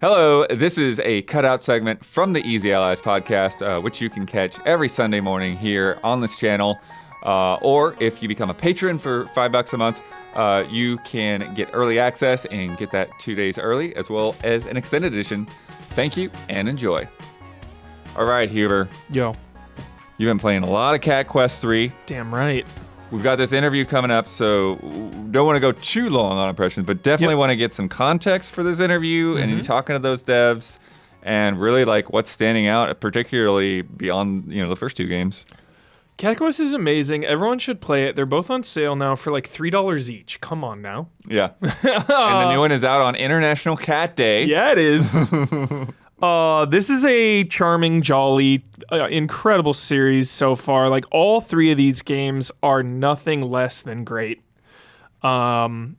Hello, this is a cutout segment from the Easy Allies podcast, which you can catch every Sunday morning here on this channel. Or if you become a patron for $5 a month, you can get early access and get that 2 days early, as well as an extended edition. Thank you and enjoy. All right, Huber. Yo. You've been playing a lot of Cat Quest 3. Damn right. We've got this interview coming up, so don't want to go too long on impressions, but definitely want to get some context for this interview and you talking to those devs and really like what's standing out, particularly beyond, the first two games. Cat Quest is amazing. Everyone should play it. They're both on sale now for like $3 each. Come on now. Yeah. And the new one is out on International Cat Day. Yeah, it is. This is a charming, jolly, incredible series so far. Like, all three of these games are nothing less than great. And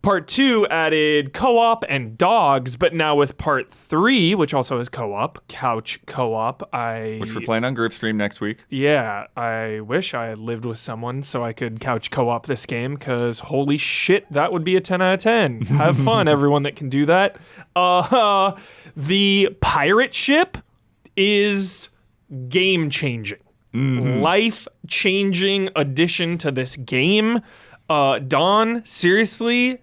Part 2 added co-op and dogs, but now with Part 3, which also has co-op, couch co-op, which we're playing on Group Stream next week. Yeah, I wish I had lived with someone so I could couch co-op this game, because holy shit, that would be a 10 out of 10. Have fun, everyone that can do that. The pirate ship is game-changing. Life-changing addition to this game. Dawn, seriously,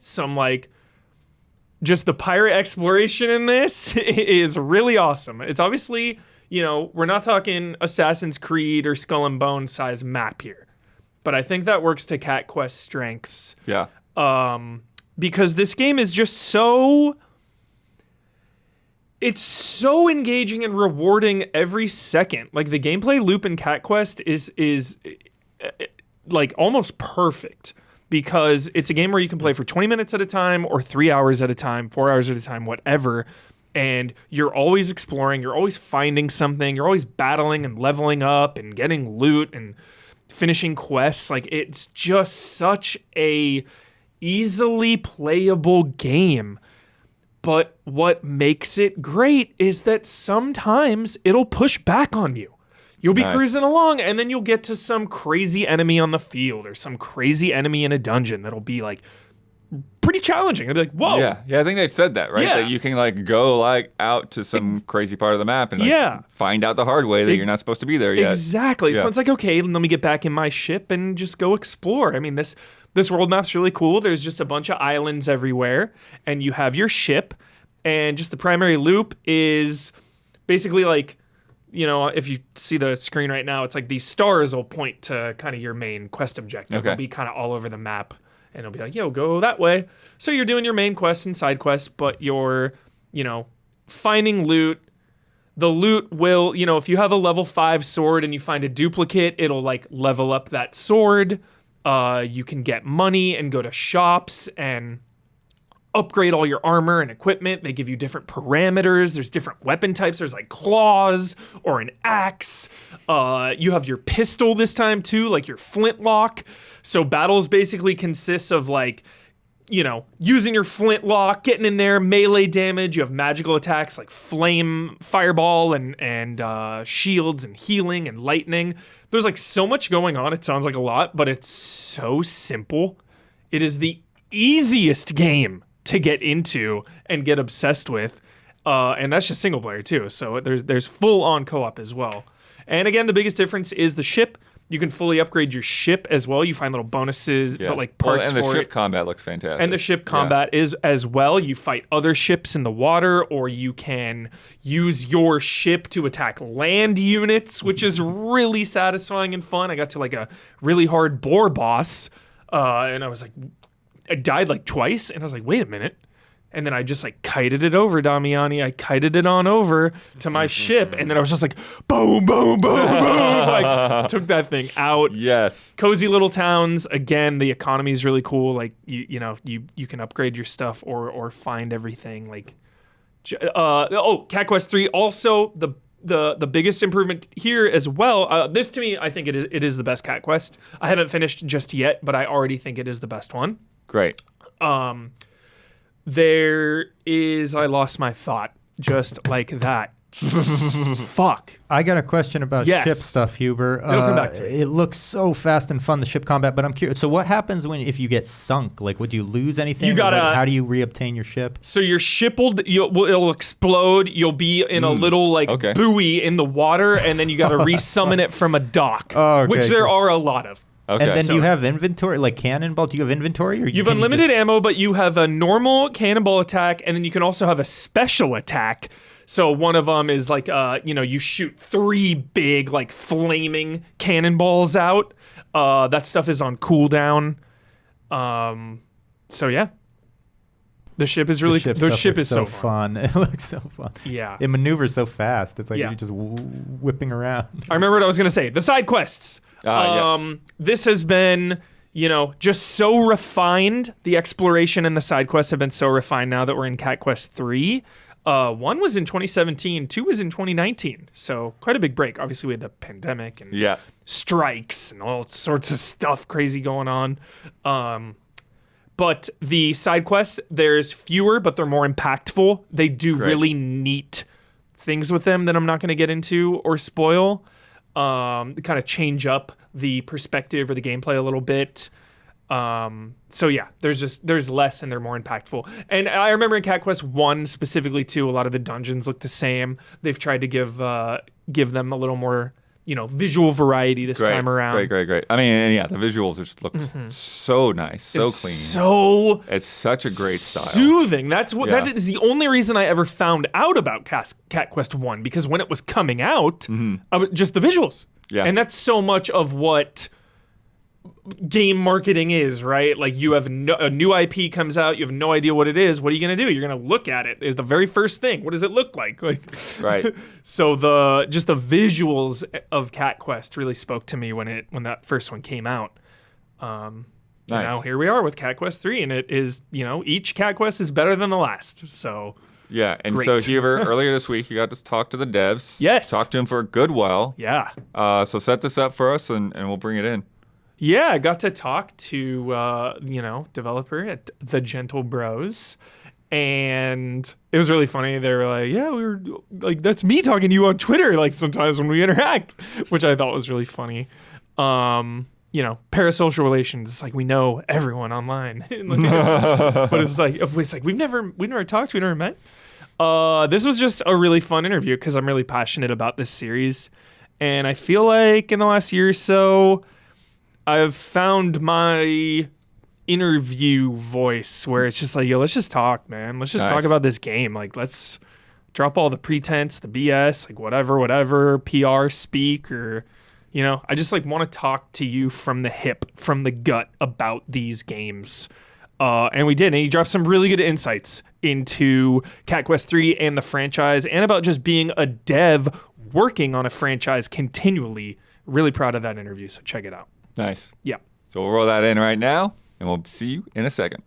just the pirate exploration in this is really awesome. It's obviously, we're not talking Assassin's Creed or Skull and Bones size map here, but I think that works to Cat Quest's strengths. Yeah. Because this game is just so engaging and rewarding every second. Like, the gameplay loop in Cat Quest is like almost perfect. Because it's a game where you can play for 20 minutes at a time or 3 hours at a time, 4 hours at a time, whatever. And you're always exploring. You're always finding something. You're always battling and leveling up and getting loot and finishing quests. Like, it's just such a easily playable game. But what makes it great is that sometimes it'll push back on you. You'll be cruising along, and then you'll get to some crazy enemy on the field or some crazy enemy in a dungeon that'll be, like, pretty challenging. I'll be like, whoa. Yeah, I think they've said that, right? Yeah. That you can, go, out to some crazy part of the map and, find out the hard way that you're not supposed to be there yet. Exactly. Yeah. So it's like, okay, let me get back in my ship and just go explore. I mean, this world map's really cool. There's just a bunch of islands everywhere, and you have your ship, and just the primary loop is basically, like, if you see the screen right now, it's like these stars will point to kind of your main quest objective. Okay. They'll be kind of all over the map, and it'll be like, yo, go that way. So you're doing your main quests and side quests, but you're, finding loot. The loot will, if you have a level 5 sword and you find a duplicate, it'll, level up that sword. You can get money and go to shops and upgrade all your armor and equipment. They give you different parameters. There's different weapon types. There's claws or an axe. You have your pistol this time too, like your flintlock. So battles basically consists of using your flintlock, getting in there, melee damage. You have magical attacks like flame, fireball, and shields and healing and lightning. There's so much going on. It sounds like a lot, but it's so simple. It is the easiest game to get into and get obsessed with, and that's just single player too. So there's full on co-op as well. And again, the biggest difference is the ship. You can fully upgrade your ship as well. You find little bonuses, but parts and the for ship it. combat looks fantastic. And the ship combat is as well. You fight other ships in the water, or you can use your ship to attack land units, which is really satisfying and fun. I got to a really hard boar boss, and I died twice, and I was like, wait a minute. And then I just kited it over, Damiani. I kited it on over to my ship, and then I was just boom, boom, boom, boom. Took that thing out. Yes. Cozy little towns. Again, the economy is really cool. You can upgrade your stuff or find everything. Cat Quest 3 also the biggest improvement here as well. This to me, I think it is the best Cat Quest. I haven't finished just yet, but I already think it is the best one. Great. There is, I lost my thought just like that. Fuck. I got a question about Yes. ship stuff, Huber. It'll come back to me. It looks so fast and fun, the ship combat, but I'm curious. So what happens if you get sunk? Like, would you lose anything? You gotta- How do you reobtain your ship? So your ship it'll explode. You'll be in a little okay. buoy in the water, and then you got to resummon it from a dock, Oh, okay, which there cool. are a lot of. Okay. And then So- you have inventory, like cannonball. Do you have inventory? Or You have can unlimited just- ammo, but you have a normal cannonball attack, and then you can also have a special attack. So one of them is like, you shoot 3 big, like, flaming cannonballs out. That stuff is on cooldown. So yeah, the ship is really ship the stuff ship looks is so fun. It looks so fun. Yeah. It maneuvers so fast. It's like Yeah. you're just whipping around. I remember what I was gonna say. The side quests. Yes. This has been, just so refined. The exploration and the side quests have been so refined now that we're in Cat Quest 3. 1 was in 2017, 2 was in 2019. So quite a big break. Obviously, we had the pandemic and Yeah. strikes and all sorts of stuff crazy going on. But the side quests, there's fewer, but they're more impactful. They do really neat things with them that I'm not going to get into or spoil. Kind of change up the perspective or the gameplay a little bit. So yeah, there's less and they're more impactful. And I remember in Cat Quest 1 specifically too, a lot of the dungeons look the same. They've tried to give them a little more, visual variety this time around. Great. I mean, and yeah, the visuals just look so nice, so It's clean. so It's such a great style. soothing. That Yeah. is the only reason I ever found out about Cat Quest 1, because when it was coming out, just the visuals. Yeah. And that's so much of what game marketing is, right? Like, you have a new IP comes out, you have no idea what it is. What are you going to do? You're going to look at it. It's the very first thing. What does it look like? Right. So the visuals of Cat Quest really spoke to me when that first one came out. Nice. Now here we are with Cat Quest 3, and it is, each Cat Quest is better than the last. So Yeah, and Great. so Huber, earlier this week, you got to talk to the devs. Yes. Talk to them for a good while. yeah. So set this up for us, and we'll bring it in. Yeah, I got to talk to, developer at the Gentlebros, and it was really funny. They were like, yeah, we were like, that's me talking to you on Twitter, like, sometimes when we interact, which I thought was really funny. Parasocial relations, it's like, we know everyone online. But it's like we've never talked, we never met. This was just a really fun interview because I'm really passionate about this series, and I feel like in the last year or so, I've found my interview voice where it's just like, yo, let's just talk, man. Let's just talk about this game. Like, let's drop all the pretense, the BS, like whatever, PR speak, or, I just like want to talk to you from the hip, from the gut about these games. And we did. And he dropped some really good insights into Cat Quest 3 and the franchise, and about just being a dev working on a franchise continually. Really proud of that interview. So check it out. Nice. Yeah. So we'll roll that in right now, and we'll see you in a second.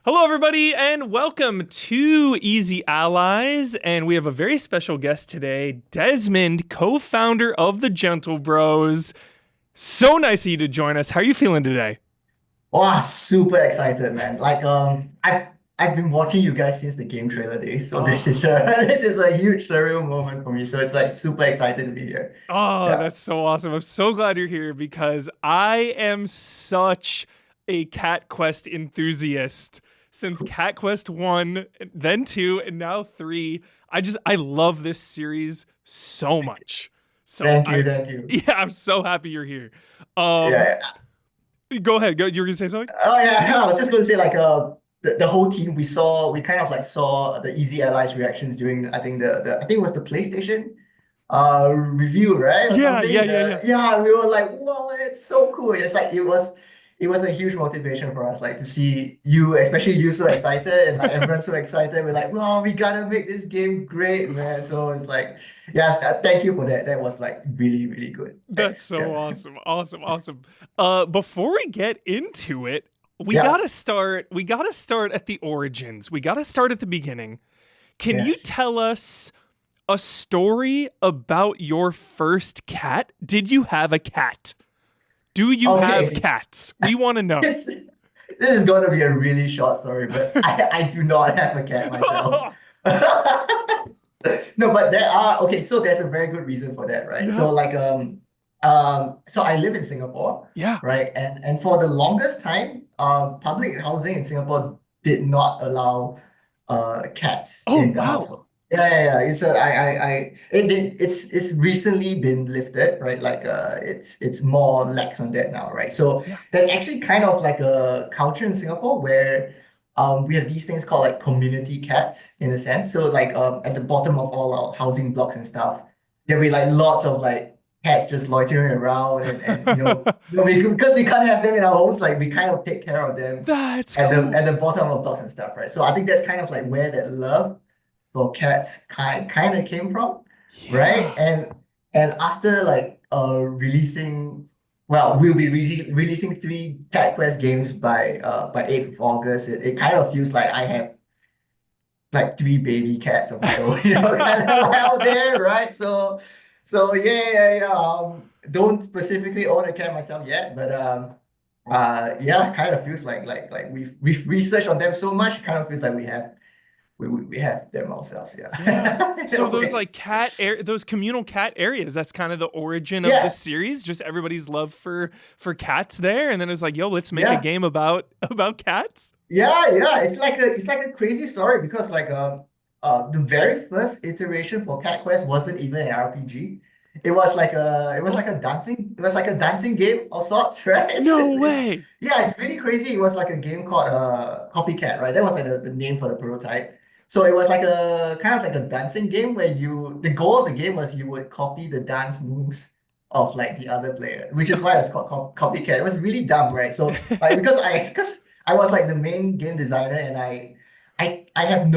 Hello, everybody, and welcome to Easy Allies. And we have a very special guest today, Desmond, co-founder of the Gentlebros. So nice of you to join us. How are you feeling today? Wow, super excited, man. Like, I've been watching you guys since the game trailer days, so this is a huge surreal moment for me. So it's like super excited to be here. Oh, Yeah. that's so awesome. I'm so glad you're here because I am such a Cat Quest enthusiast. Since Cat Quest 1, then 2, and now 3, I love this series so much. So Thank you. Yeah, I'm so happy you're here. Yeah. Go ahead. You were gonna say something? Oh yeah, no, I was just going to say like the whole team we kind of like saw the Easy Allies reactions during I think it was the PlayStation review, right? Or Yeah, something. yeah. Yeah, we were like, whoa, it's so cool. It's like it was a huge motivation for us, like to see you, especially you, so excited, and like everyone so excited. We're like, whoa, we gotta make this game great, man. So it's like, yeah, thank you for that. That was like really, really good. That's so Yeah. awesome. Before we get into it, we Yeah. gotta start at the origins. We gotta start at the beginning. Can you Yes. tell us a story about your first cat? Did you have a cat? Do you Okay. have cats? We want to know. This is going to be a really short story, but I do not have a cat myself. No, but there are okay, so there's a very good reason for that, right? Yeah. So like so I live in Singapore, Yeah. right? And for the longest time, public housing in Singapore did not allow cats Oh, in the wow. household. Yeah. It's a it's recently been lifted, right? Like it's more lax on that now, right? So Yeah. there's actually kind of like a culture in Singapore where we have these things called like community cats in a sense. So like at the bottom of all our housing blocks and stuff, there'll be like lots of like cats just loitering around and because we can't have them in our homes, like we kind of take care of them That's at cool. the bottom of blocks and stuff, right? So I think that's kind of like where that love for cats kind of came from, right? Yeah. And after like releasing well, we'll be releasing three Cat Quest games by 8th of August. It kind of feels like I have like three baby cats of my own, kind of like out there, right? So yeah. Don't specifically own a cat myself yet, but yeah, kind of feels like we've researched on them so much, it kind of feels like we have them ourselves, Yeah. yeah. In So a those way. like those communal cat areas, that's kind of the origin of this Yeah, series, just everybody's love for cats there, and then it was like, yo, let's make a yeah. game about cats. Yeah. It's like a crazy story because like the very first iteration for Cat Quest wasn't even an RPG. It was like a dancing game of sorts, right? No way. Yeah, it's really crazy. It was like a game called Copycat, right? That was like the name for the prototype. So it was like a kind of like a dancing game where the goal of the game was you would copy the dance moves of like the other player, which is why it's called Copycat. It was really dumb, right? So like because I was like the main game designer and I have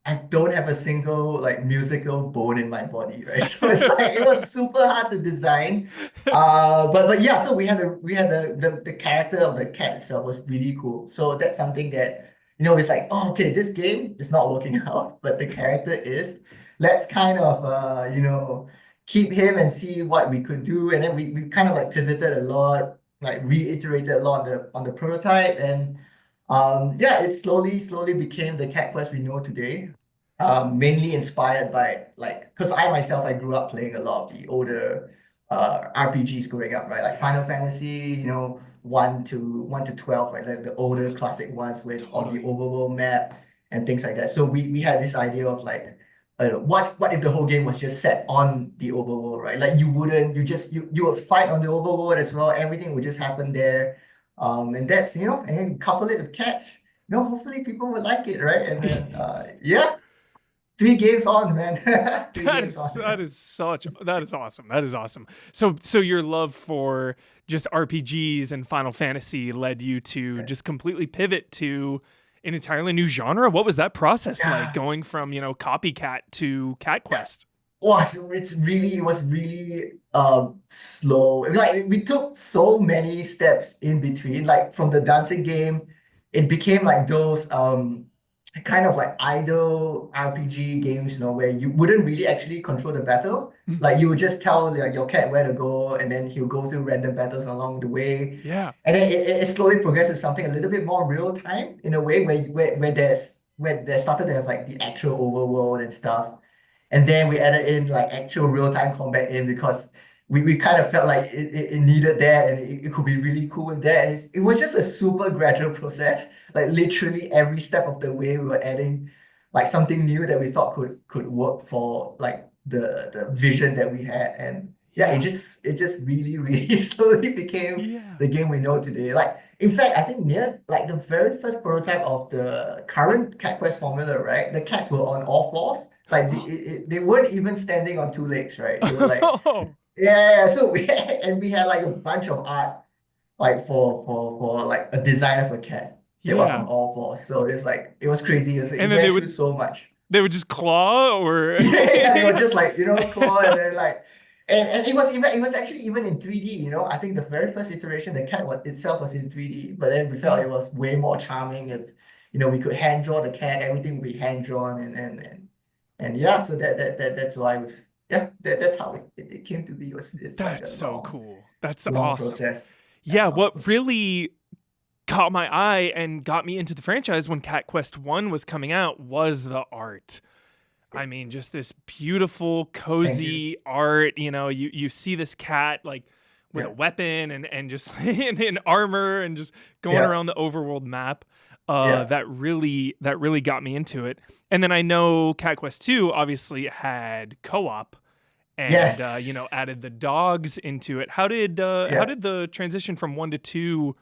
I don't have a single like musical bone in my body, right? So it's like it was super hard to design. But yeah, so we had the character of the cat itself was really cool. So that's something that it's like, oh, okay, this game is not working out, but the character is. Let's kind of keep him and see what we could do. And then we kind of like pivoted a lot, like reiterated a lot on the prototype. And yeah, it slowly became the Cat Quest we know today. Mainly inspired by like, because I myself I grew up playing a lot of the older RPGs growing up, right? Like Final Fantasy, 1 to 12, right? Like the older classic ones where it's on the Totally. overworld map and things like that. So we had this idea of like what if the whole game was just set on the overworld, right? Like you would fight on the overworld as well. Everything would just happen there. And that's, and then couple it with cats, hopefully people would like it, right? And then yeah, 3 games on, man. Three That games is on. that is awesome. That is awesome. So your love for just RPGs and Final Fantasy led you to just completely pivot to an entirely new genre. What was that process like, Yeah. going from, copycat to Cat Yeah. Quest? It was really slow. Like we took so many steps in between. Like from the dancing game, it became like those kind of like idle RPG games, where you wouldn't really actually control the battle. Mm. Like you would just tell like your cat where to go, and then he'll go through random battles along the way. Yeah. And then it slowly progressed to something a little bit more real time in a way where they started to have like the actual overworld and stuff. And then we added in like actual real-time combat in because we kind of felt like it needed that and it could be really cool with that. And it was just a super gradual process. Like literally every step of the way we were adding like something new that we thought could work for like the vision that we had. And yeah, Yeah. it just really slowly became Yeah. the game we know today. Like in fact, I think near like the very first prototype of the current Cat Quest formula, right? The cats were on all fours. Like they weren't even standing on 2 legs, right? They were like, Oh, yeah. So we had like a bunch of art, like for like a design of a cat that was on yeah. all fours. So it's like it was crazy. It And then went through so much. they would just claw or Yeah, they were just like claw and then like. And it was actually even in 3D. I think the very first iteration, the cat itself was in 3D, but then we felt Yeah. it was way more charming if we could hand draw the cat, everything would be hand drawn and yeah, so that's why that's how it came to be. It's like That's a so cool. That's long awesome. process. Yeah, Long what process. really caught my eye and got me into the franchise when Cat Quest 1 was coming out was the art. I mean, just this beautiful, Thank you. cozy art. You see this cat like with a Yeah. weapon and just in armor and just going Yeah. around the overworld map. Yeah. That really got me into it. And then I know Cat Quest 2 obviously had co-op and Yes. added the dogs into it. How did Yeah. the transition from 1 to 2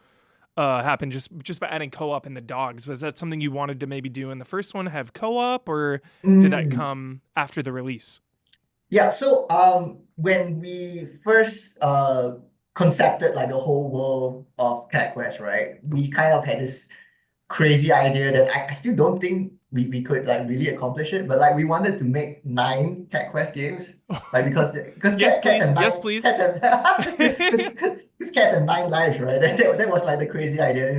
happen just by adding co-op and the dogs? Was that something you wanted to maybe do in the first one, have co-op, or did that Mm. come after the release? Yeah, so when we first concepted like the whole world of Cat Quest, right? We kind of had this crazy idea that I still don't think we could like really accomplish it, but like we wanted to make 9 Cat Quest games. Like because Yes, cats please. have Yes, nine please. cats have because cats have 9 lives, right? That was like the crazy idea.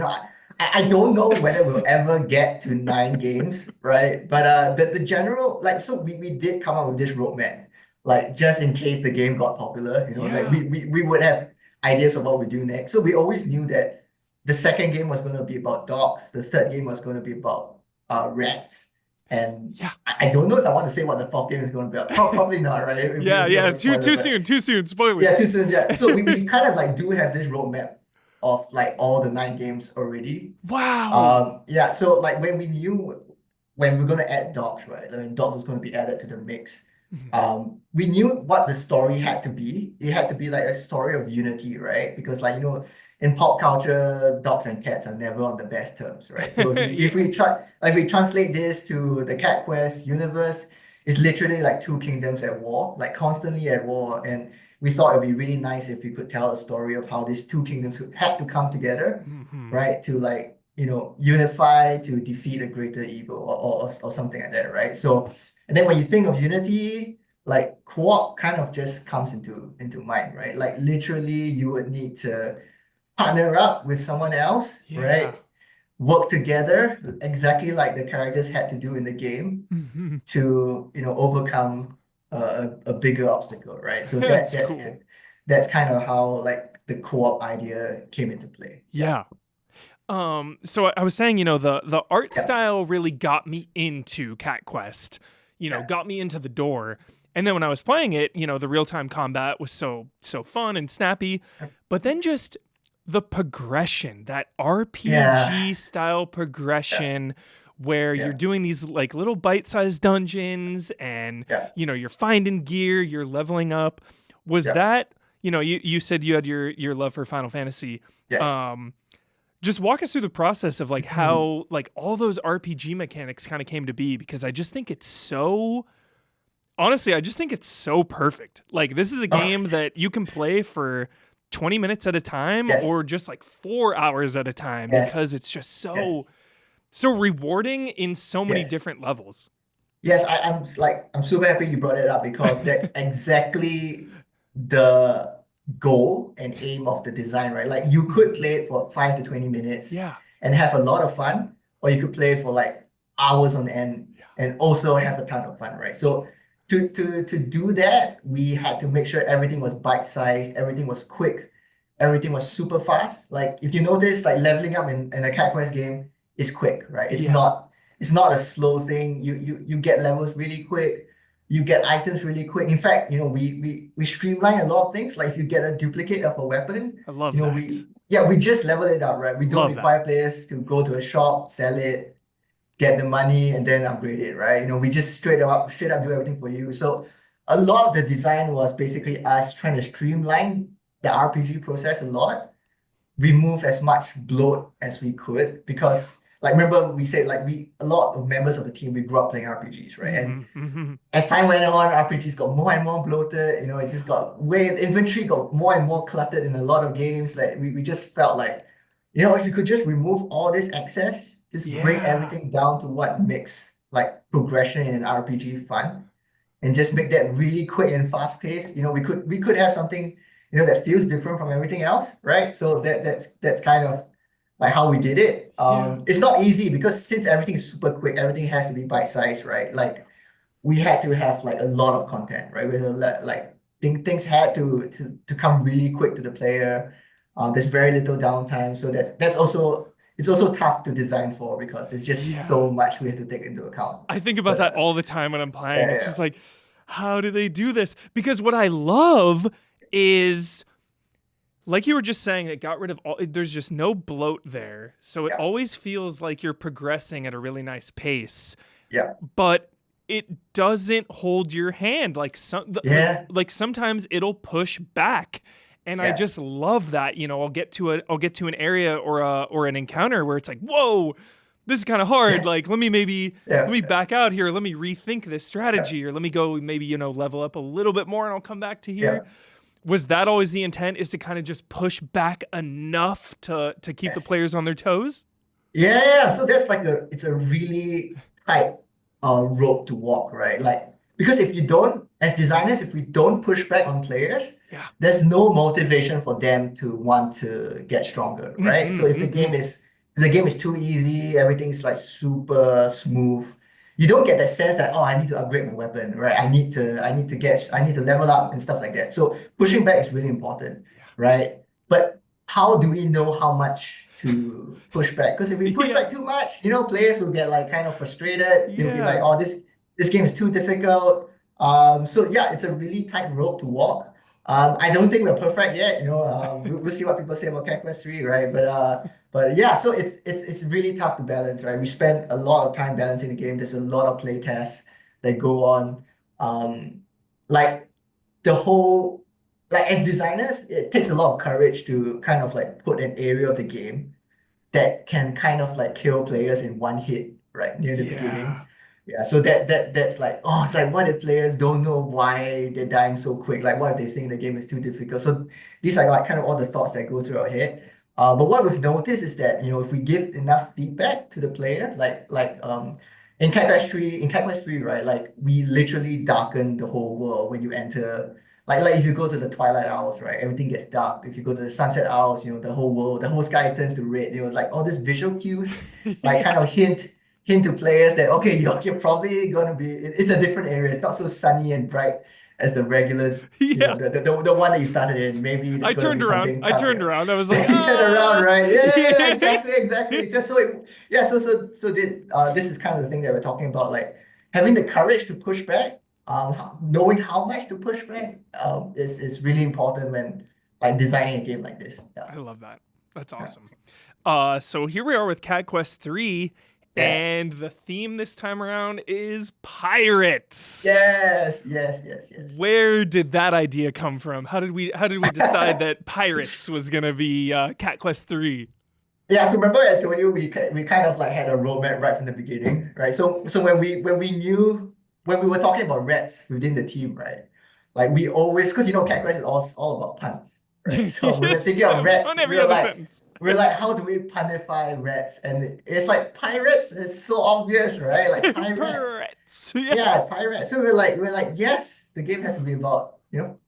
I don't know whether we'll ever get to 9 games, right? But the general like so we did come up with this roadmap, like just in case the game got popular, like Yeah. we would have ideas of what we do next. So we always knew that the second game was going to be about dogs. The third game was going to be about rats. And Yeah. I don't know if I want to say what the fourth game is going to be about. Probably not, right? It'd be Yeah, a bit of yeah. a Too spoiler, too but soon. Too soon. yeah, Spoilers. too soon. Yeah. So we kind of like do have this roadmap of like all the 9 games already. Wow. Yeah. So like when we knew when we're going to add dogs, right? I mean, dogs was going to be added to the mix. Mhm. We knew what the story had to be. It had to be like a story of unity, right? Because like in pop culture, dogs and cats are never on the best terms, right? So if Yeah. we try like we translate this to the Cat Quest universe, it's literally like 2 kingdoms at war, like constantly at war. And we thought it'd be really nice if we could tell a story of how these 2 kingdoms had to come together, Mhm. right? To like, unify to defeat a greater evil or something like that, right? So and then when you think of unity, like co-op kind of just comes into mind, right? Like literally you would need to partner up with someone else, Yeah. right? Work together exactly like the characters had to do in the game Mhm. to, overcome a bigger obstacle, right? So That's cool. that's kind of how like the co-op idea came into play. Yeah. Yeah. So I was saying, the art Yeah. style really got me into Cat Quest, Yeah. got me into the door. And then when I was playing it, the real-time combat was so fun and snappy. But then just the progression, that Yeah. RPG style Yeah. progression where you're Yeah. doing these like little bite-sized dungeons and Yeah. you're finding gear, you're leveling up. Was Yeah. that, you said you had your love for Final Fantasy. Yes. Um just walk us through the process of like how like all those RPG mechanics kind of came to be, because I just think it's so honestly, I just think it's so perfect. Like this is a Oh, game that you can play for 20 minutes at a time yes. or just like 4 hours at a time, Yes. because it's just so Yes. so rewarding in so many Yes. different levels. Yes, I'm super happy you brought it up because that's exactly the goal and aim of the design, right? Like you could play it for 5 to 20 minutes Yeah. and have a lot of fun, or you could play it for like hours on end Yeah. and also have a ton of fun, right? So to do that, we had to make sure everything was bite-sized, everything was quick, everything was super fast. Like if you notice, like leveling up in a Cat Quest game is quick, right? Yeah. It's not a slow thing. You get levels really quick. You get items really quick. In fact, we streamline a lot of things. Like if you get a duplicate of a weapon, I love that. we just level it up, right? We don't Love that. require players to go to a shop, sell it, get the money, and then upgrade it, right? We just straight up do everything for you. So a lot of the design was basically us trying to streamline the RPG process a lot, remove as much bloat as we could Yeah. because like remember we said like a lot of members of the team we grew up playing RPGs, right? And as time went on, RPGs got more and more bloated, it just got inventory got more and more cluttered in a lot of games. Like we just felt like, if you could just remove all this excess, just bring Yeah. everything down to what makes like progression in an RPG fun and just make that really quick and fast paced. We could have something, that feels different from everything else, right? So that's kind of like how we did it. Yeah. It's not easy because since everything is super quick, everything has to be bite sized, right? Like we had to have like a lot of content, right? With a lot, like things had to come really quick to the player. There's very little downtime, so that's also it's also tough to design for because there's just so much we have to take into account. I think about But, that all the time when I'm playing. yeah, It's yeah, just like, how do they do this? Because what I love is, like you were just saying, it got rid of all, there's just no bloat there. So it yeah, always feels like you're progressing at a really nice pace, yeah, but it doesn't hold your hand. Like yeah, like sometimes it'll push back. And I yeah, just love that, I'll get to an area or an encounter where it's like, whoa, this is kind of hard. yeah, Like, let yeah, me back out here. Let me rethink this yeah, strategy, or let me go maybe, level up a little bit more and I'll come back to yeah. here. Was that always the intent, is to kind of just push back enough to keep the Yes. players on their toes? Yeah, yeah. So that's like it's a really tight rope to walk, right? Like because if you don't, as designers, if we don't push back on players, Yeah. there's no motivation for them to want to get stronger, right? So if the game is too easy, everything's like super smooth, you don't get that sense that, oh, I need to upgrade my weapon, right? I need to level up and stuff like that. So pushing back is really important, right? But how do we know how much to push back? Because if we push Yeah. back too much, players will get like kind of frustrated. They'll be like, Yeah. oh, this game is too difficult. So yeah, it's a really tight rope to walk. I don't think we're perfect yet. We'll see what people say about Cat Quest 3, right? But yeah, so it's really tough to balance, right? We spend a lot of time balancing the game. There's a lot of play tests that go on. Like the whole like as designers, it takes a lot of courage to kind of like put an area of the game that can kind of like kill players in one hit right near the beginning. Yeah. Yeah, so that's like, oh, it's like what if players don't know why they're dying so quick? Like what if they think the game is too difficult? So these are like kind of all the thoughts that go through our head. But what we've noticed is that, if we give enough feedback to the player, in Cat Quest 3, right? Like we literally darken the whole world when you enter. Like if you go to the Twilight Hours, right? Everything gets dark. If you go to the Sunset Hours, the whole world, the whole sky turns to red. Like all these visual cues, like kind Yeah. of hint to players that okay, you're probably gonna be. It's a different area. It's not so sunny and bright as the regular, Yeah. the one that you started in. Maybe there's I gonna turned be around. something I tough. turned Yeah. around. I was like, You turn around, right? Yeah, Yeah. exactly. It's just this is kind of the thing that we're talking about, like having the courage to push back, knowing how much to push back, is really important when like designing a game like this. Yeah. I love that. That's Yeah. awesome. So here we are with Cat Quest 3, Yes. and the theme this time around is pirates. Yes. Where did that idea come from? How did we decide that pirates was gonna be Cat Quest 3? Yeah, so remember I told you we kind of like had a roadmap right from the beginning, right? So when we were talking about rats within the team, right? Like we always, because Cat Quest is all about puns, right? So when we're thinking of rats, On every other sentence. we're like, how do we punify rats? And it's like pirates is so obvious, right? Like pirates. Pirates. Yeah. Yeah, pirates. So we're like, yes, the game has to be about,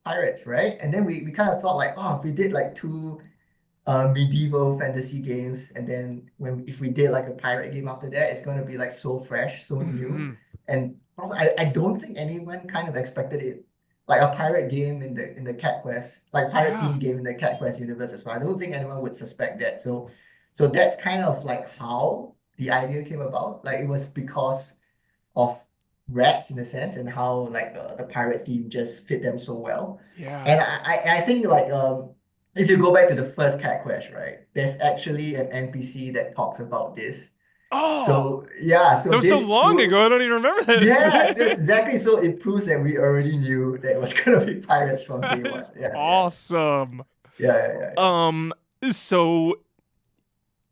pirates, right? And then we kind of thought like, oh, if we did like two medieval fantasy games, and then if we did like a pirate game after that, it's gonna be like so fresh, so new. And probably, I don't think anyone kind of expected it. Like a pirate game in the Cat Quest, like pirate Yeah. themed game in the Cat Quest universe as well. I don't think anyone would suspect that. So that's kind of like how the idea came about. Like it was because of rats in a sense, and how like the pirate theme just fit them so well. Yeah. And I think like if you go back to the first Cat Quest, right, there's actually an NPC that talks about this. Oh, So yeah, so that was so this long ago. I don't even remember this. yes, exactly. So it proves that we already knew that it was gonna be pirates from day That one. is Yeah, awesome. yeah. So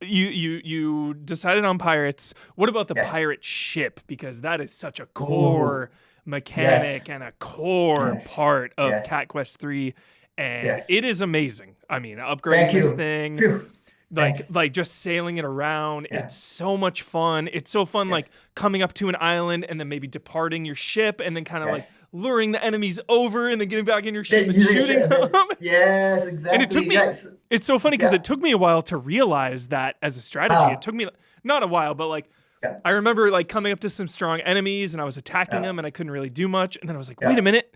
you decided on pirates. What about the Yes. pirate ship? Because that is such a Ooh, core mechanic yes, and a core yes, part of yes, Cat Quest 3, and yes. it is amazing. I mean, upgrading Thank this you. thing, Phew. Thanks. like just sailing it around, Yeah, it's so much fun. It's so fun, yes, like coming up to an island and then maybe departing your ship and then kind of like yes. luring the enemies over and then getting back in your ship Then and using it, shooting and them. then yes, And it took exactly. me, Right. it's so funny because Yeah. it took me a while to realize that as a strategy. It took me not a while, but like Yeah, I remember like coming up to some strong enemies and I was attacking yeah, them and I couldn't really do much. And then I was like, wait yeah, a minute,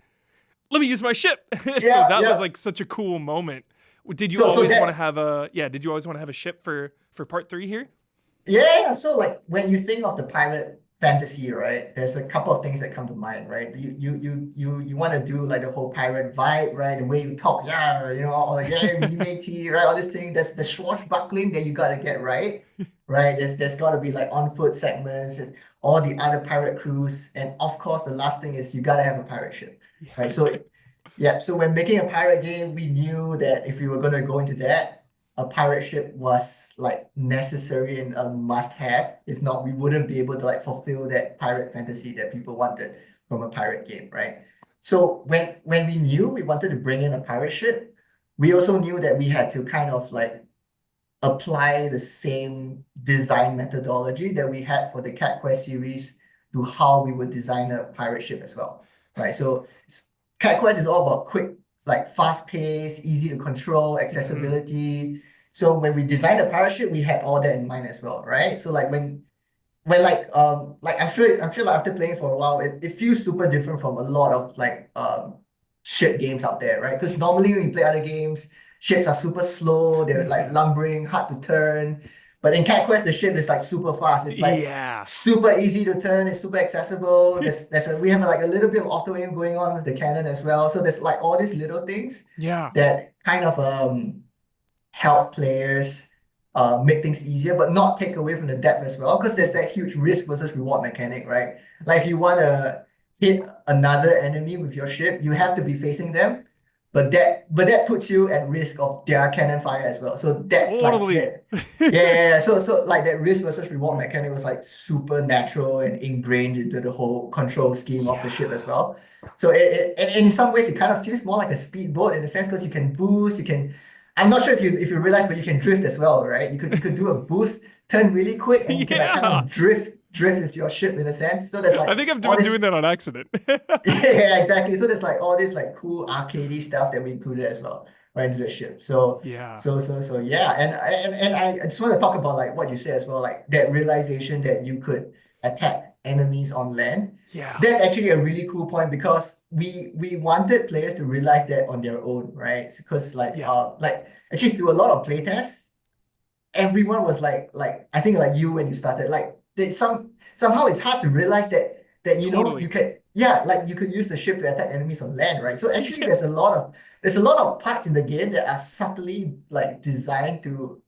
let me use my ship. So yeah, that was yeah. like such a cool moment. Did you So always want to that's have a Did you always want to have a ship for part 3 here? Yeah, so like when you think of the pirate fantasy, right? There's a couple of things that come to mind, right? You want to do like the whole pirate vibe, right? The way you talk, yeah, or like yeah, me matey, right? All this thing. There's the swashbuckling that you gotta get right, right? There's gotta be like on foot segments, and all the other pirate crews, and of course the last thing is you gotta have a pirate ship, right? Yeah. So yeah, so when making a pirate game, we knew that if we were gonna go into that, a pirate ship was like necessary and a must-have. If not, we wouldn't be able to like fulfill that pirate fantasy that people wanted from a pirate game, right? So when we knew we wanted to bring in a pirate ship, we also knew that we had to kind of like apply the same design methodology that we had for the Cat Quest series to how we would design a pirate ship as well, right? So Cat Quest is all about quick, like fast pace, easy to control, Mhm. accessibility. So when we designed the pirate ship, we had all that in mind as well, right? So like when like I'm sure like after playing for a while, it feels super different from a lot of like ship games out there, right? Because normally when you play other games, ships are super slow, they're like lumbering, hard to turn. But in Cat Quest, the ship is like super fast. It's like Yeah. super easy to turn, it's super accessible. We have like a little bit of auto aim going on with the cannon as well. So there's like all these little things Yeah. that kind of help players make things easier, but not take away from the depth as well, because there's that huge risk versus reward mechanic, right? Like if you want to hit another enemy with your ship, you have to be facing them, but that puts you at risk of their cannon fire as well. So that's like Totally. that. Yeah. So like that risk versus reward mechanic was like super natural and ingrained into the whole control scheme of the ship Yeah. as well. So and in some ways it kind of feels more like a speedboat in a sense because you can boost, you can. I'm not sure if you realize, but you can drift as well, right? You could do a boost, turn really quick, and you can like kind Yeah. of drift with your ship in a sense. So there's I like think I've all been this. doing that on accident. Yeah, exactly. So there's like all this like cool arcadey stuff that we included as well, right into the ship. So Yeah. so yeah, and I just want to talk about like what you said as well, like that realization that you could attack enemies on land. Yeah. That's actually a really cool point because we wanted players to realize that on their own, right? Because Yeah. like actually through a lot of playtests, everyone was like I think like you when you started like somehow it's hard to realize that you Totally. can like you could use the ship to attack enemies on land, right? So actually Yeah. there's a lot of parts in the game that are subtly like designed to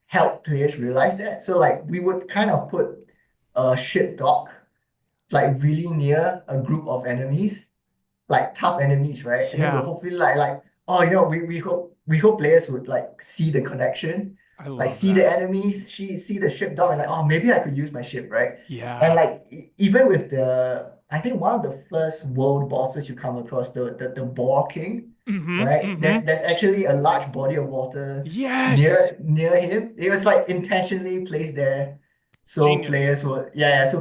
help players realize that. So like we would kind of put a ship dock like really near a group of enemies, like tough enemies, right? And then we'll Yeah. hopefully like oh we hope players would like see the connection, I like love see the that. enemies, see the ship down and like oh maybe I could use my ship, right? And Yeah. like even with the I think one of the first world bosses you come across, the Boar King, Mm-hmm. right? Mm-hmm. There's actually a large body of water Yes. near him. It was like intentionally placed there so Genius.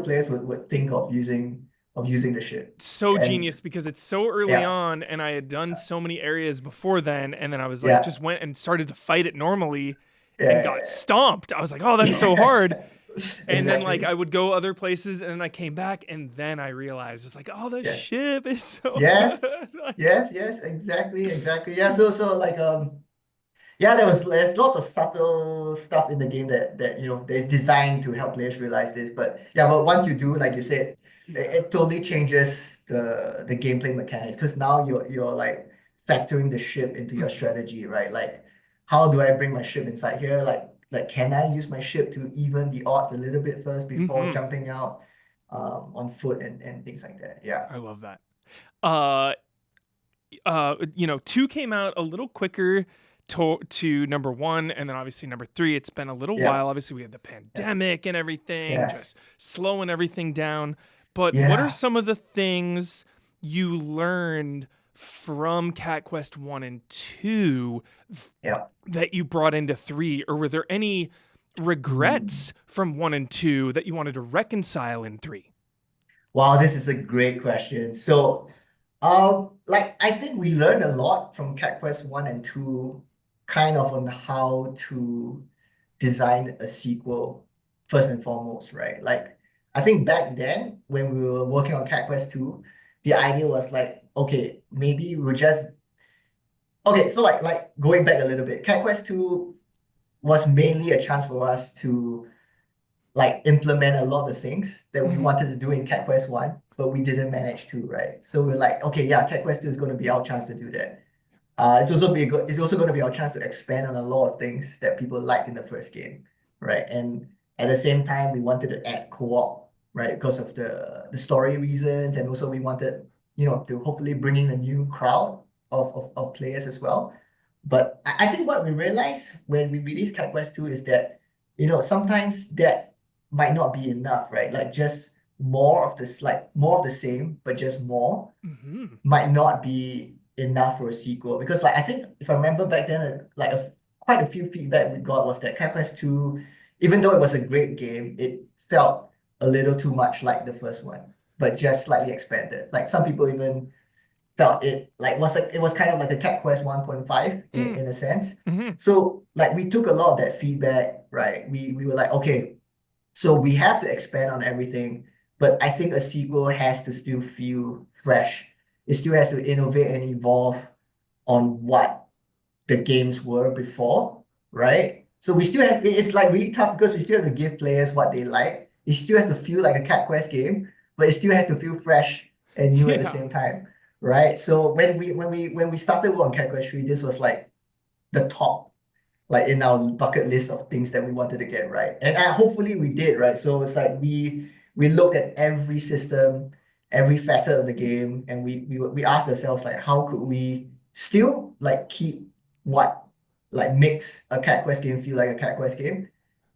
players would think of using the ship. So And genius because it's so early yeah, on and I had done so many areas before then and then I was like yeah, just went and started to fight it normally and got yeah. stomped. I was like, "Oh, that's so Yes, hard." And then like exactly. I would go other places and then I came back and then I realized it's like, "Oh, the Yes, ship is so yes, good." Like, yes, exactly. Yeah, so like yeah, there's lots of subtle stuff in the game that that is designed to help players realize this. But yeah, but once you do, like you said, yeah. it totally changes the gameplay mechanics because now you're like factoring the ship into your Mhm. strategy, right? Like, how do I bring my ship inside here? Like can I use my ship to even the odds a little bit first before Mhm. jumping out on foot and things like that. Yeah. I love that. Uh 2 came out a little quicker to number 1 and then obviously number 3 it's been a little Yeah. while obviously we had the Yes. pandemic and everything Yes. just slowing everything down but what are Yeah. some of the things you learned from Cat Quest 1 and 2 Yeah. that you brought into 3 or were there any Hmm. regrets from 1 and 2 that you wanted to reconcile in 3? Wow, this is a great question. So, like I think we learned a lot from Cat Quest 1 and 2, kind of on how to design a sequel first and foremost, right? Like I think back then when we were working on Cat Quest 2, the idea was like, okay, maybe we'll just okay, so like going back a little bit, Cat Quest 2 was mainly a chance for us to like implement a lot of the things that we wanted to do in Cat Quest 1, but we didn't manage to, right? So we're like, okay, yeah, Cat Quest 2 is going to be our chance to do that. It's also going to be our chance to expand on a lot of things that people liked in the first game, right? And at the same time, we wanted to add co-op, right? Because of the story reasons, and also we wanted, to hopefully bring in a new crowd of players as well. But I think what we realized when we released Cat Quest 2 is that, sometimes that might not be enough, right? Like just more of this, like more of the same, but just more might not be enough for a sequel. Because like I think if I remember back then, quite a few feedback we got was that Cat Quest 2, even though it was a great game, it felt a little too much like the first one, but just slightly expanded. Like some people even felt it was kind of like a Cat Quest 1.5 in a sense. So like we took a lot of that feedback, right? We were like, okay, so we have to expand on everything, but I think a sequel has to still feel fresh. It still has to innovate and evolve on what the games were before, right? So we still have it's like really tough because we still have to give players what they like. It still has to feel like a Cat Quest game, but it still has to feel fresh and new at the Yeah. same time, right? So when we started work on Cat Quest 3, this was like the top, like in our bucket list of things that we wanted to get right. And hopefully we did, right? So it's like we looked at every system, every facet of the game, and we asked ourselves like, how could we still like keep what like makes a Cat Quest game feel like a Cat Quest game,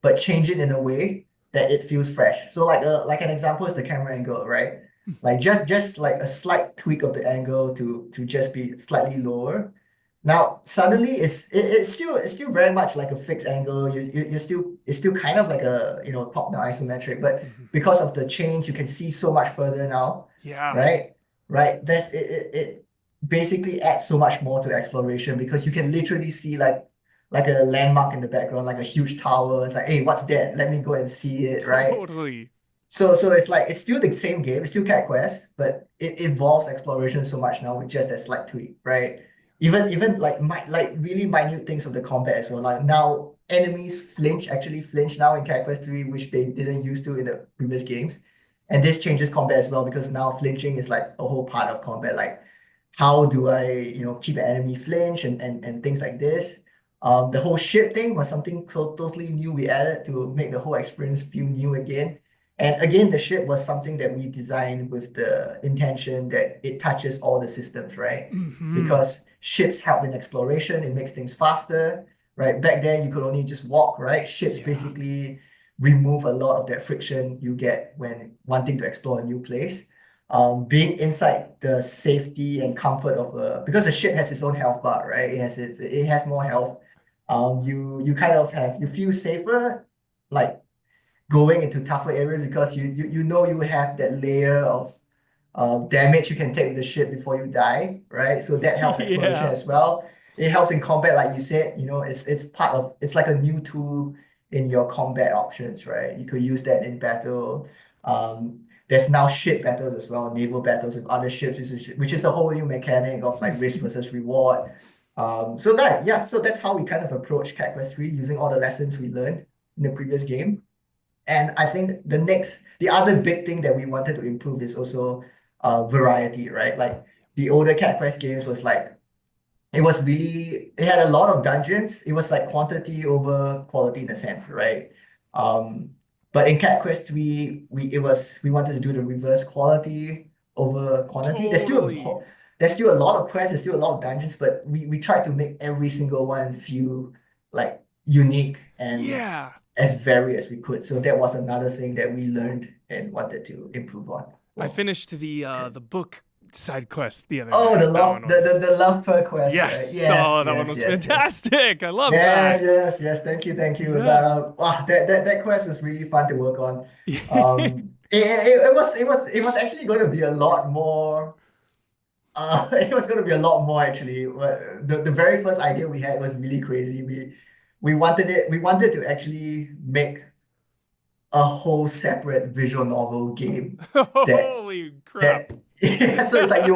but change it in a way that it feels fresh. So like an example is the camera angle, right? Like just like a slight tweak of the angle to just be slightly lower. Now suddenly it's still very much like a fixed angle. It's still kind of like a top down isometric, but because of the change, you can see so much further now, Yeah. right? Right. It basically adds so much more to exploration because you can literally see like a landmark in the background, like a huge tower. It's like, hey, what's that? Let me go and see it, right? Totally. So it's like it's still the same game, it's still Cat Quest, but it involves exploration so much now with just that slight tweak, right? Even like really minute things of the combat as well. Like now enemies actually flinch now in Cat Quest 3, which they didn't used to in the previous games. And this changes combat as well because now flinching is like a whole part of combat. Like how do I, keep an enemy flinch and things like this. The whole ship thing was something totally new we added to make the whole experience feel new again. And again, the ship was something that we designed with the intention that it touches all the systems, right? Because ships help in exploration, it makes things faster, right? Back then, you could only just walk, right? Ships Yeah. basically remove a lot of that friction you get when wanting to explore a new place. Being inside the safety and comfort of because the ship has its own health bar, right? It has more health. You kind of you feel safer, like going into tougher areas because you know you have that layer of damage you can take with the ship before you die, right? So that helps exploration Yeah. as well. It helps in combat, like you said, it's like a new tool in your combat options, right? You could use that in battle. There's now ship battles as well, naval battles with other ships, which is a whole new mechanic of like risk versus reward. So that's how we kind of approach Cat Quest 3 using all the lessons we learned in the previous game. And I think the other big thing that we wanted to improve is also variety, right? Like the older Cat Quest games was like, it had a lot of dungeons. It was like quantity over quality in a sense, right? Um, but in Cat Quest 3, we wanted to do the reverse, quality over quantity. Totally. There's still a lot of quests, there's still a lot of dungeons, but we tried to make every single one feel like unique and Yeah. as varied as we could. So that was another thing that we learned and wanted to improve on. I Well, finished the book side quest the other oh, night. the That love one was the love per quest, right? yes. Oh, that one was fantastic. I love that. Yes. Thank you. Yeah. Wow, that quest was really fun to work on. It was actually going to be a lot more. It was going to be a lot more actually. The very first idea we had was really crazy. We wanted to actually make a whole separate visual novel game that Holy crap. that so it's like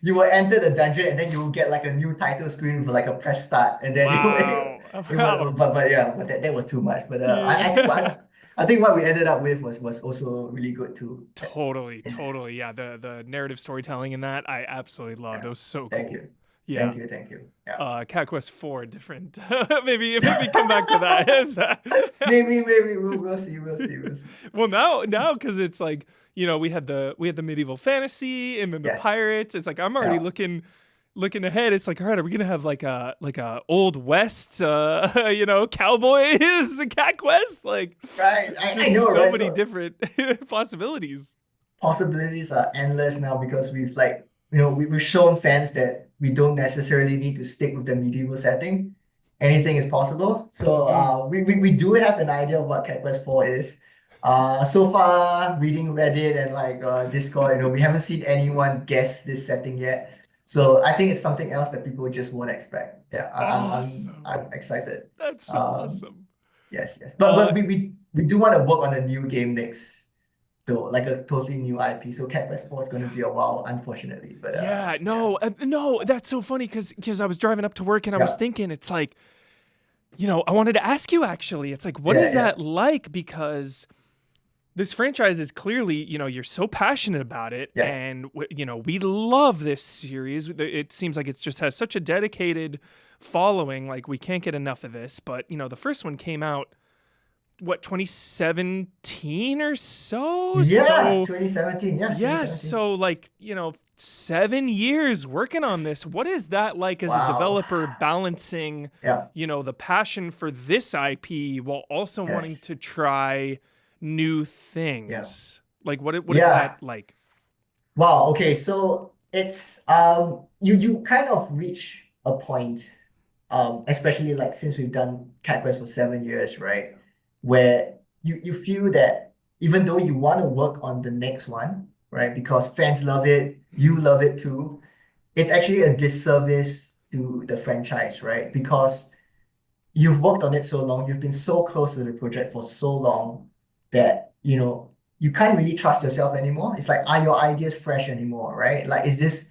you will enter the dungeon and then you will get like a new title screen with like a press start, and then Wow. Wow. but yeah, but that was too much. But Yeah. I think what we ended up with was also really good too. Totally, totally. Yeah, the narrative storytelling in that I absolutely loved. It Yeah. was so Thank cool. you. Yeah. Thank you. Yeah. Cat Quest 4, different. Maybe come back to that. Maybe we'll see. We'll see. Well, now because it's like, we had the medieval fantasy and then the Yes. pirates. It's like I'm already Yeah. looking ahead. It's like, all right, are we gonna have like a old west cowboys Cat Quest? Like, Right. I just know, so right? many So different possibilities. possibilities are endless now because we've like, we've shown fans that we don't necessarily need to stick with the medieval setting. Anything is possible. So we do have an idea of what Cat Quest 4 is. So far, reading Reddit and like Discord, we haven't seen anyone guess this setting yet. So I think it's something else that people just won't expect. Yeah, Awesome. I'm excited. That's so awesome. Yes. But we do want to work on a new game next, though, like a totally new IP. So Cat Quest 4 is going to be a while, unfortunately. But Yeah, no, that's so funny because I was driving up to work and I was Yeah. thinking, it's like, I wanted to ask you actually. It's like, what Yeah, is that like? Because this franchise is clearly, you're so passionate about it, Yes. and we love this series. It seems like it just has such a dedicated following. Like we can't get enough of this. But the first one came out, what, 2017 or so? Yeah, So 2017. Yeah, yeah, 2017. so like, 7 years working on this. What is that like as a Wow. developer, balancing, Yeah. the passion for this IP while also wanting Yes. to try new things? Like what is Yeah. that like? Wow. Okay. So it's you kind of reach a point, especially like since we've done Cat Quest for 7 years, right? Where you feel that even though you want to work on the next one, right? Because fans love it, you love it too, it's actually a disservice to the franchise, right? Because you've worked on it so long, you've been so close to the project for so long that, you can't really trust yourself anymore. It's like, are your ideas fresh anymore, right? Like, is this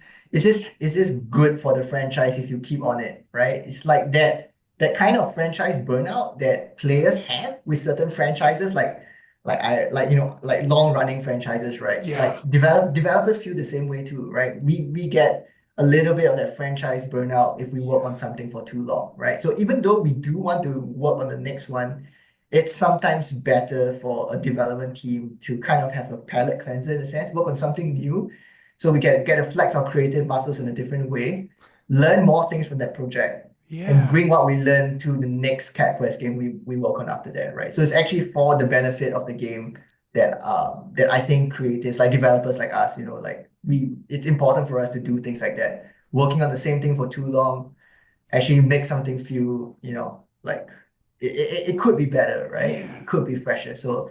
good for the franchise if you keep on it, right? It's like that kind of franchise burnout that players have with certain franchises, like long running franchises, right? Yeah. Like developers feel the same way too, right? We get a little bit of that franchise burnout if we work on something for too long, right? So even though we do want to work on the next one, it's sometimes better for a development team to kind of have a palate cleanser in a sense, work on something new, so we get to flex our creative muscles in a different way, learn more things from that project, and Yeah. bring what we learn to the next Cat Quest game we work on after that, right? So it's actually for the benefit of the game that I think creatives, like developers like us, it's important for us to do things like that. Working on the same thing for too long actually makes something feel, like it could be better, right? Yeah. It could be fresher. So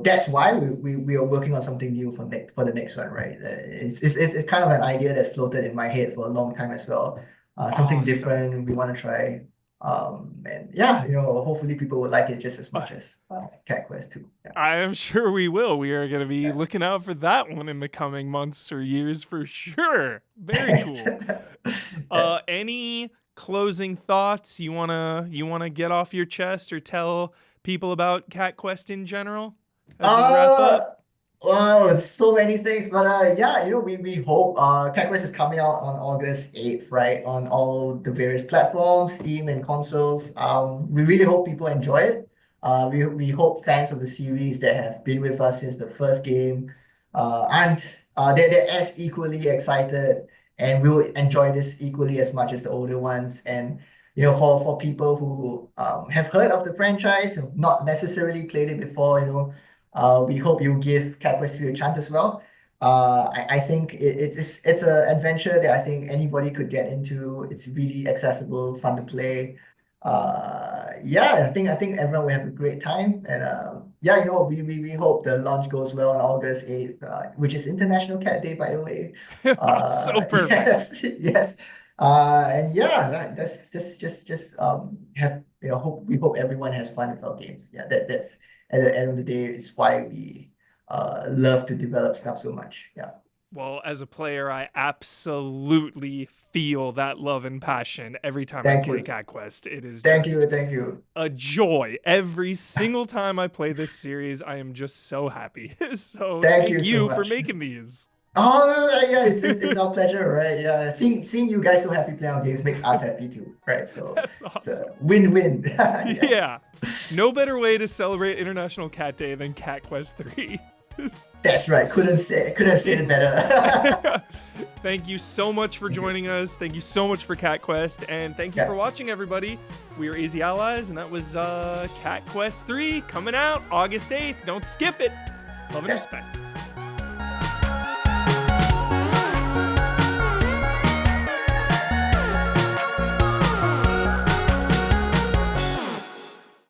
that's why we are working on something new for the next one, right? It's kind of an idea that's floated in my head for a long time as well. Something Awesome. different we want to try. And yeah, hopefully people will like it just as much as Cat Quest 2. Yeah. I am sure we will. We are going to be looking out for that one in the coming months or years for sure. Very cool. Yes. Any closing thoughts you wanna get off your chest or tell people about Cat Quest in general as we wrap up? Well, it's so many things, but yeah, we hope Cat Quest is coming out on August 8th, right? On all the various platforms, Steam and consoles. We really hope people enjoy it. We hope fans of the series that have been with us since the first game aren't they're as equally excited and will enjoy this equally as much as the older ones. And for people who have heard of the franchise, have not necessarily played it before, we hope you give Cat Quest 3 a chance as well. I think it's an adventure that I think anybody could get into. It's really accessible, fun to play. Yeah, I think everyone will have a great time. And yeah, we hope the launch goes well on August 8th, which is International Cat Day, by the way. So perfect. Yes. And yeah, that's just we hope everyone has fun with our games. Yeah, that's at the end of the day, it's why we love to develop stuff so much. Yeah. Well, as a player, I absolutely feel that love and passion every time Thank I play you. Cat Quest. It is Thank just you, thank you. a joy. Every single time I play this series, I am just so happy. So Thank thank you so you for much. making these. Oh yeah, it's our pleasure, right? Yeah, seeing you guys so happy playing our games makes us happy too, right? So That's it's awesome. a win-win. Yeah. Yeah. No better way to celebrate International Cat Day than Cat Quest 3. That's right. Couldn't have said it better. Thank you so much for joining us. Thank you so much for Cat Quest. And thank you Yeah. for watching, everybody. We are Easy Allies, and that was Cat Quest 3 coming out August 8th. Don't skip it. Love and Yeah. respect.